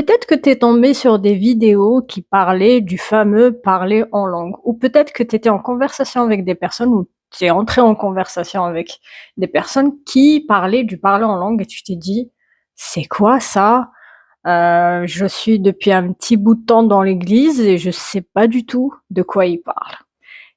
Peut-être que tu es tombé sur des vidéos qui parlaient du fameux parler en langue, ou peut-être que tu étais en conversation avec des personnes, ou tu es entré en conversation avec des personnes qui parlaient du parler en langue et tu t'es dit: «C'est quoi ça? Je suis depuis un petit bout de temps dans l'église et je sais pas du tout de quoi ils parlent».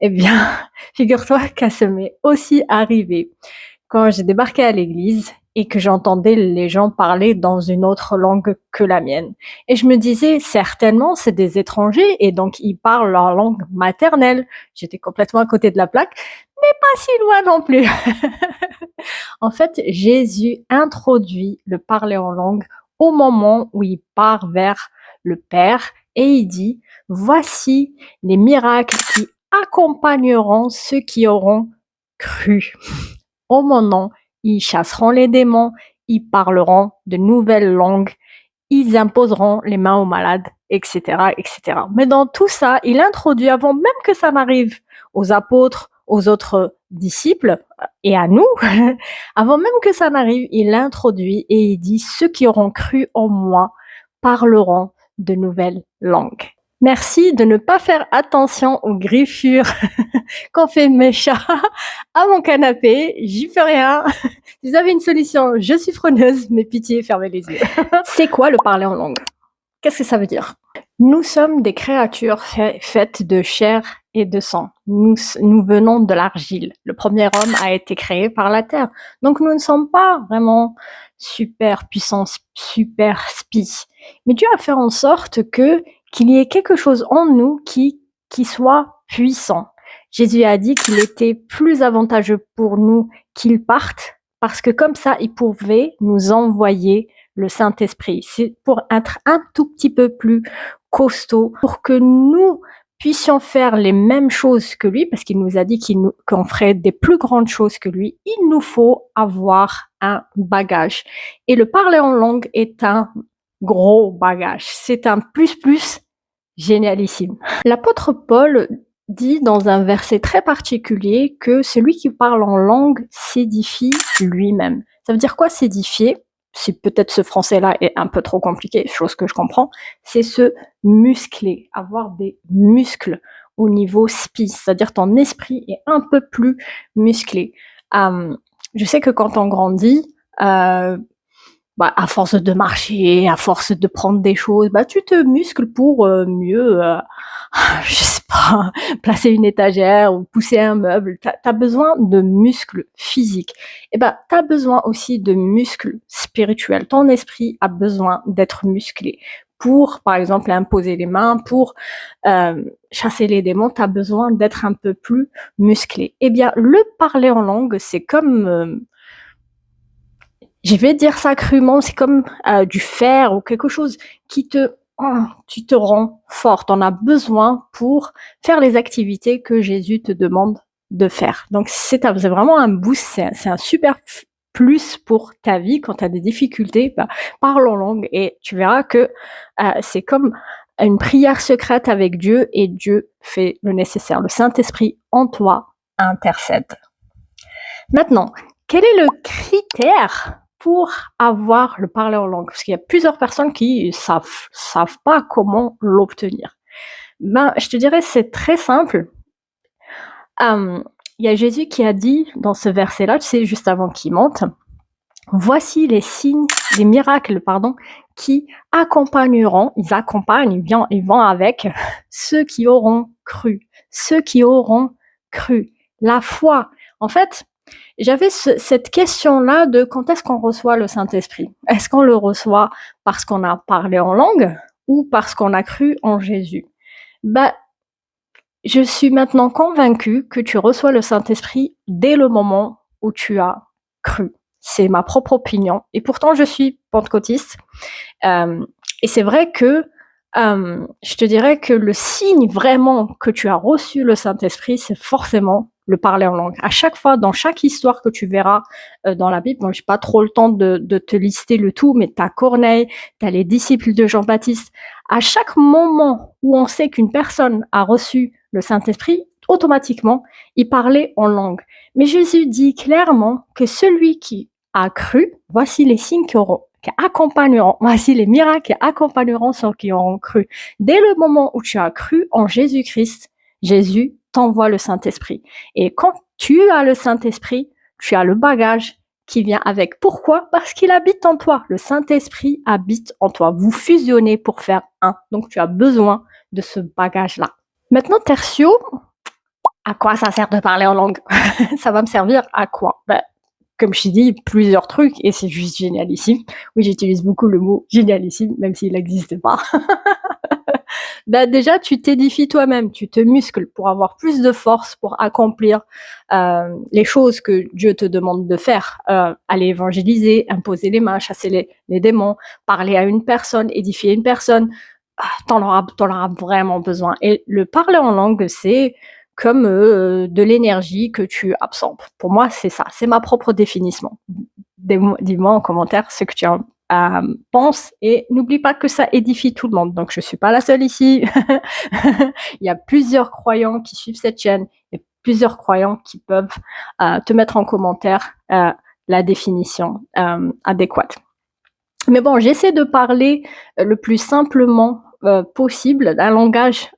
Eh bien, figure-toi que ça m'est aussi arrivé quand j'ai débarqué à l'église et que j'entendais les gens parler dans une autre langue que la mienne. Et je me disais, certainement, c'est des étrangers et donc ils parlent leur langue maternelle. J'étais complètement à côté de la plaque, mais pas si loin non plus. En fait, Jésus introduit le parler en langue au moment où il part vers le Père et il dit, voici les miracles qui accompagneront ceux qui auront cru. Au mon nom, ils chasseront les démons, ils parleront de nouvelles langues, ils imposeront les mains aux malades, etc., etc. Mais dans tout ça, il introduit, avant même que ça n'arrive aux apôtres, aux autres disciples et à nous, avant même que ça n'arrive, il introduit et il dit, ceux qui auront cru en moi parleront de nouvelles langues. Merci de ne pas faire attention aux griffures qu'ont fait mes chats à mon canapé. J'y fais rien. Si vous avez une solution, je suis preneuse, mais pitié, fermez les yeux. C'est quoi le parler en langue? Qu'est-ce que ça veut dire? Nous sommes des créatures faites de chair et de sang. Nous venons de l'argile. Le premier homme a été créé par la terre. Donc nous ne sommes pas vraiment super puissants, super spies. Mais Dieu a fait en sorte qu'il y ait quelque chose en nous qui soit puissant. Jésus a dit qu'il était plus avantageux pour nous qu'il parte parce que comme ça, il pouvait nous envoyer le Saint-Esprit. C'est pour être un tout petit peu plus costaud, pour que nous puissions faire les mêmes choses que lui, parce qu'il nous a dit qu'on ferait des plus grandes choses que lui, il nous faut avoir un bagage. Et le parler en langue est un gros bagage. C'est un plus génialissime. L'apôtre Paul dit dans un verset très particulier que celui qui parle en langue s'édifie lui-même. Ça veut dire quoi s'édifier? Si peut-être ce français-là est un peu trop compliqué, chose que je comprends, c'est se muscler, avoir des muscles au niveau spi, c'est-à-dire ton esprit est un peu plus musclé. Je sais que quand on grandit, à force de marcher, à force de prendre des choses, tu te muscles pour mieux, je sais pas, placer une étagère ou pousser un meuble. T'as besoin de muscles physiques. Et t'as besoin aussi de muscles spirituels. Ton esprit a besoin d'être musclé. Pour, par exemple, imposer les mains, pour chasser les démons, t'as besoin d'être un peu plus musclé. Eh bien, le parler en langue, c'est comme je vais dire ça crûment, c'est comme du fer ou quelque chose qui tu te rends forte. On a besoin pour faire les activités que Jésus te demande de faire. Donc c'est vraiment un boost, c'est un super plus pour ta vie quand tu as des difficultés. Parle en langue et tu verras que c'est comme une prière secrète avec Dieu et Dieu fait le nécessaire. Le Saint-Esprit en toi intercède. Maintenant, quel est le critère pour avoir le parler en langue? Parce qu'il y a plusieurs personnes qui savent pas comment l'obtenir. Je te dirais, c'est très simple. Il y a Jésus qui a dit dans ce verset-là, tu sais, juste avant qu'il monte, voici les signes, les miracles, qui accompagneront, ils vont avec ceux qui auront cru. Ceux qui auront cru. La foi. En fait, j'avais cette question-là de quand est-ce qu'on reçoit le Saint-Esprit? Est-ce qu'on le reçoit parce qu'on a parlé en langue ou parce qu'on a cru en Jésus? Je suis maintenant convaincue que tu reçois le Saint-Esprit dès le moment où tu as cru. C'est ma propre opinion. Et pourtant, je suis pentecôtiste. Et c'est vrai que je te dirais que le signe vraiment que tu as reçu le Saint-Esprit, c'est forcément le parler en langue. À chaque fois, dans chaque histoire que tu verras dans la Bible, j'ai pas trop le temps de te lister le tout, mais t'as Corneille, t'as les disciples de Jean-Baptiste. À chaque moment où on sait qu'une personne a reçu le Saint-Esprit, automatiquement, il parlait en langue. Mais Jésus dit clairement que celui qui a cru, voici les signes qui accompagneront, voici les miracles qui accompagneront ceux qui auront cru. Dès le moment où tu as cru en Jésus-Christ, Jésus t'envoie le Saint-Esprit. Et quand tu as le Saint-Esprit, tu as le bagage qui vient avec. Pourquoi? Parce qu'il habite en toi. Le Saint-Esprit habite en toi. Vous fusionnez pour faire un. Donc, tu as besoin de ce bagage-là. Maintenant, tertio, à quoi ça sert de parler en langue? Ça va me servir à quoi? Comme je t'ai dit, plusieurs trucs, et c'est juste génialissime. Oui, j'utilise beaucoup le mot génialissime, même s'il n'existe pas. Déjà, tu t'édifies toi-même, tu te muscles pour avoir plus de force pour accomplir les choses que Dieu te demande de faire. Aller évangéliser, imposer les mains, chasser les démons, parler à une personne, édifier une personne. T'en auras vraiment besoin. Et le parler en langue, c'est comme de l'énergie que tu absorbes. Pour moi, c'est ça. C'est ma propre définition. Dis-moi en commentaire ce que tu en penses, et n'oublie pas que ça édifie tout le monde. Donc, je suis pas la seule ici. Il y a plusieurs croyants qui suivent cette chaîne et plusieurs croyants qui peuvent te mettre en commentaire la définition adéquate. Mais bon, j'essaie de parler le plus simplement possible, d'un langage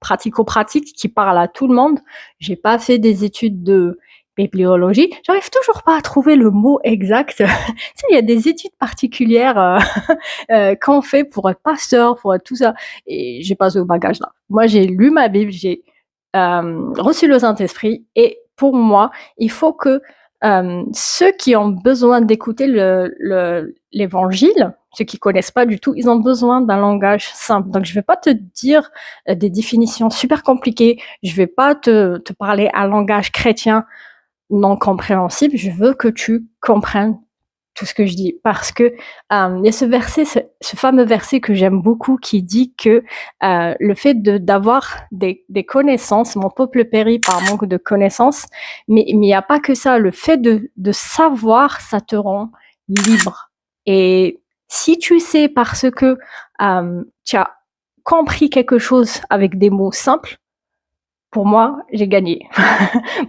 pratico-pratique qui parle à tout le monde. J'ai pas fait des études de bibliologie. J'arrive toujours pas à trouver le mot exact. Tu sais, il y a des études particulières qu'on fait pour être pasteur, pour être tout ça. Et j'ai pas ce bagage-là. Moi, j'ai lu ma Bible, j'ai reçu le Saint-Esprit, et pour moi, il faut que ceux qui ont besoin d'écouter l'évangile, ceux qui connaissent pas du tout, ils ont besoin d'un langage simple. Donc, je vais pas te dire des définitions super compliquées. Je vais pas te parler un langage chrétien non compréhensible. Je veux que tu comprennes tout ce que je dis, parce que il y a ce verset, ce fameux verset que j'aime beaucoup, qui dit que le fait d'avoir des connaissances, mon peuple périt par manque de connaissances, mais il n'y a pas que ça. Le fait de savoir, ça te rend libre. Et si tu sais, parce que tu as compris quelque chose avec des mots simples, pour moi, j'ai gagné.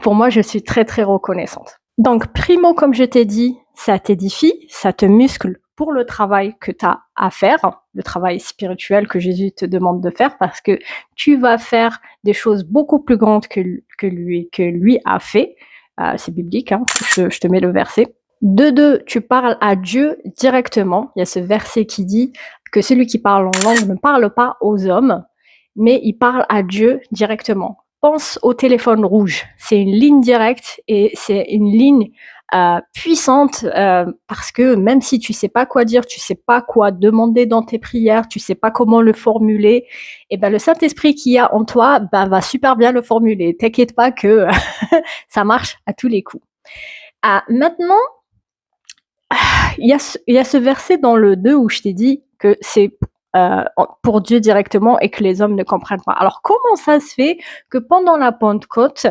Pour moi, je suis très, très reconnaissante. Donc, primo, comme je t'ai dit, ça t'édifie, ça te muscle pour le travail que tu as à faire, le travail spirituel que Jésus te demande de faire, parce que tu vas faire des choses beaucoup plus grandes que lui a fait. C'est biblique, hein, je te mets le verset. De deux, tu parles à Dieu directement. Il y a ce verset qui dit que celui qui parle en langue ne parle pas aux hommes, mais il parle à Dieu directement. Pense au téléphone rouge. C'est une ligne directe, et c'est une ligne puissante, parce que même si tu sais pas quoi dire, tu sais pas quoi demander dans tes prières, tu sais pas comment le formuler, et le Saint-Esprit qu'il y a en toi va super bien le formuler. T'inquiète pas que ça marche à tous les coups. Maintenant, il y a ce verset dans le 2 où je t'ai dit que c'est pour Dieu directement et que les hommes ne comprennent pas. Alors, comment ça se fait que pendant la Pentecôte,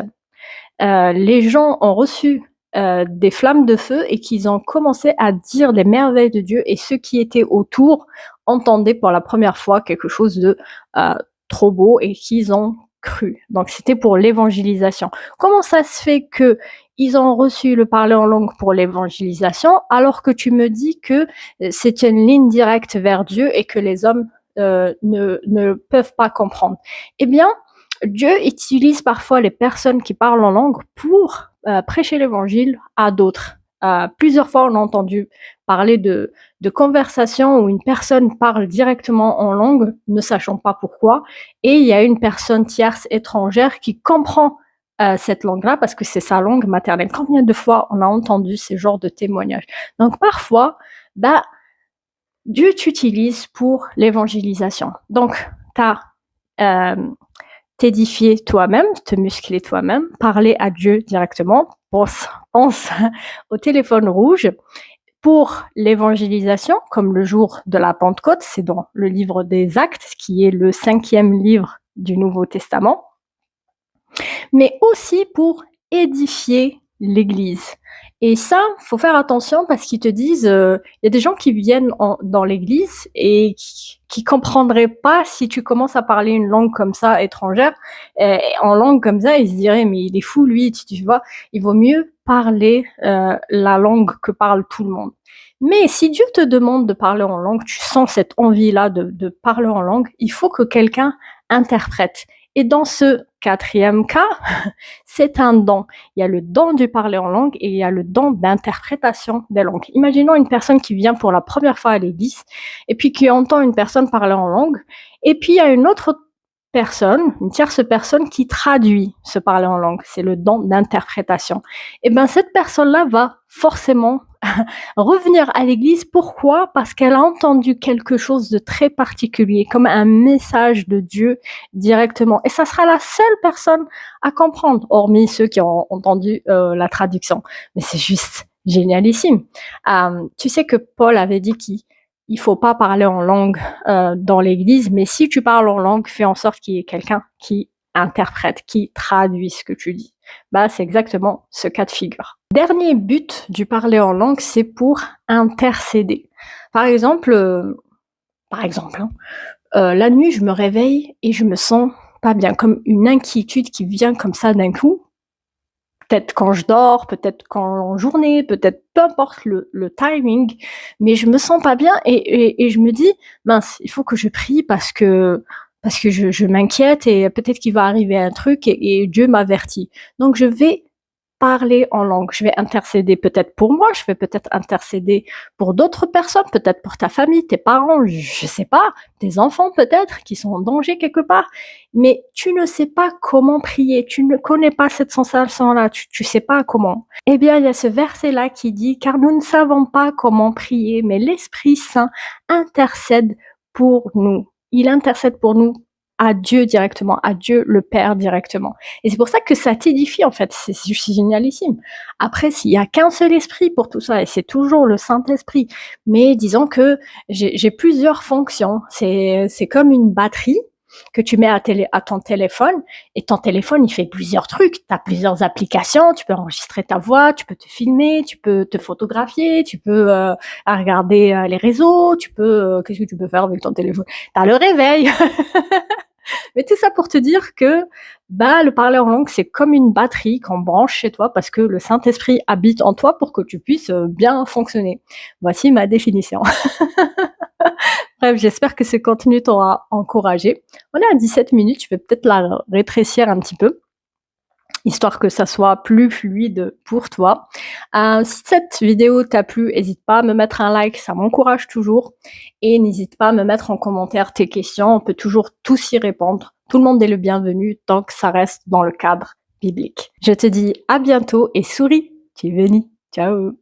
les gens ont reçu des flammes de feu et qu'ils ont commencé à dire des merveilles de Dieu, et ceux qui étaient autour entendaient pour la première fois quelque chose de trop beau, et qu'ils ont cru. Donc, c'était pour l'évangélisation. Comment ça se fait que ils ont reçu le parler en langue pour l'évangélisation, alors que tu me dis que c'est une ligne directe vers Dieu et que les hommes ne peuvent pas comprendre? Eh bien, Dieu utilise parfois les personnes qui parlent en langue pour prêcher l'évangile à d'autres. Plusieurs fois, on a entendu parler de conversations où une personne parle directement en langue, ne sachant pas pourquoi, et il y a une personne tierce étrangère qui comprend cette langue-là parce que c'est sa langue maternelle. Combien de fois on a entendu ce genre de témoignages? Donc parfois, Dieu t'utilise pour l'évangélisation. Donc, t'édifier toi-même, te muscler toi-même, parler à Dieu directement. Pense au téléphone rouge pour l'évangélisation, comme le jour de la Pentecôte, c'est dans le livre des Actes, qui est le 5e livre du Nouveau Testament, mais aussi pour édifier l'Église. Et ça, faut faire attention, parce qu'ils te disent, y a des gens qui viennent dans l'Église et qui comprendraient pas si tu commences à parler une langue comme ça étrangère, en langue comme ça, ils se diraient mais il est fou lui, tu vois. Il vaut mieux parler la langue que parle tout le monde. Mais si Dieu te demande de parler en langue, tu sens cette envie-là de parler en langue, il faut que quelqu'un interprète. Et dans ce quatrième cas, c'est un don. Il y a le don du parler en langue et il y a le don d'interprétation des langues. Imaginons une personne qui vient pour la première fois à l'église et puis qui entend une personne parler en langue et puis il y a une autre personne, une tierce personne qui traduit ce parler en langue. C'est le don d'interprétation. Et ben cette personne-là va forcément revenir à l'église. Pourquoi? Parce qu'elle a entendu quelque chose de très particulier, comme un message de Dieu directement. Et ça sera la seule personne à comprendre, hormis ceux qui ont entendu la traduction. Mais c'est juste génialissime. Tu sais que Paul avait dit qu'il faut pas parler en langue dans l'église, mais si tu parles en langue, fais en sorte qu'il y ait quelqu'un qui interprète, qui traduit ce que tu dis. Bah, c'est exactement ce cas de figure. Dernier but du parler en langue, c'est pour intercéder. Par exemple, la nuit, je me réveille et je me sens pas bien, comme une inquiétude qui vient comme ça d'un coup. Peut-être quand je dors, peut-être quand en journée, peut-être peu importe le timing, mais je me sens pas bien et je me dis mince, il faut que je prie parce que je m'inquiète et peut-être qu'il va arriver un truc et Dieu m'avertit. Donc je vais parler en langue. Je vais intercéder peut-être pour moi, je vais peut-être intercéder pour d'autres personnes, peut-être pour ta famille, tes parents, je sais pas, tes enfants peut-être qui sont en danger quelque part. Mais tu ne sais pas comment prier, tu ne connais pas cette sensation-là, tu sais pas comment. Eh bien, il y a ce verset-là qui dit, car nous ne savons pas comment prier, mais l'Esprit Saint intercède pour nous. Il intercède pour nous à Dieu directement, à Dieu le Père directement. Et c'est pour ça que ça t'édifie en fait, c'est génialissime. Après, s'il y a qu'un seul esprit pour tout ça, et c'est toujours le Saint-Esprit, mais disons que j'ai plusieurs fonctions. C'est comme une batterie que tu mets à ton téléphone, et ton téléphone, il fait plusieurs trucs. Tu as plusieurs applications, tu peux enregistrer ta voix, tu peux te filmer, tu peux te photographier, tu peux regarder les réseaux, tu peux... qu'est-ce que tu peux faire avec ton téléphone? Tu as le réveil. Mais tout ça pour te dire que bah, le parler en langue, c'est comme une batterie qu'on branche chez toi parce que le Saint-Esprit habite en toi pour que tu puisses bien fonctionner. Voici ma définition. Bref, j'espère que ce contenu t'aura encouragé. On est à 17 minutes, je vais peut-être la rétrécir un petit peu, histoire que ça soit plus fluide pour toi. Si cette vidéo t'a plu, n'hésite pas à me mettre un like, ça m'encourage toujours. Et n'hésite pas à me mettre en commentaire tes questions, on peut toujours tous y répondre. Tout le monde est le bienvenu tant que ça reste dans le cadre biblique. Je te dis à bientôt et souris, tu es béni. Ciao.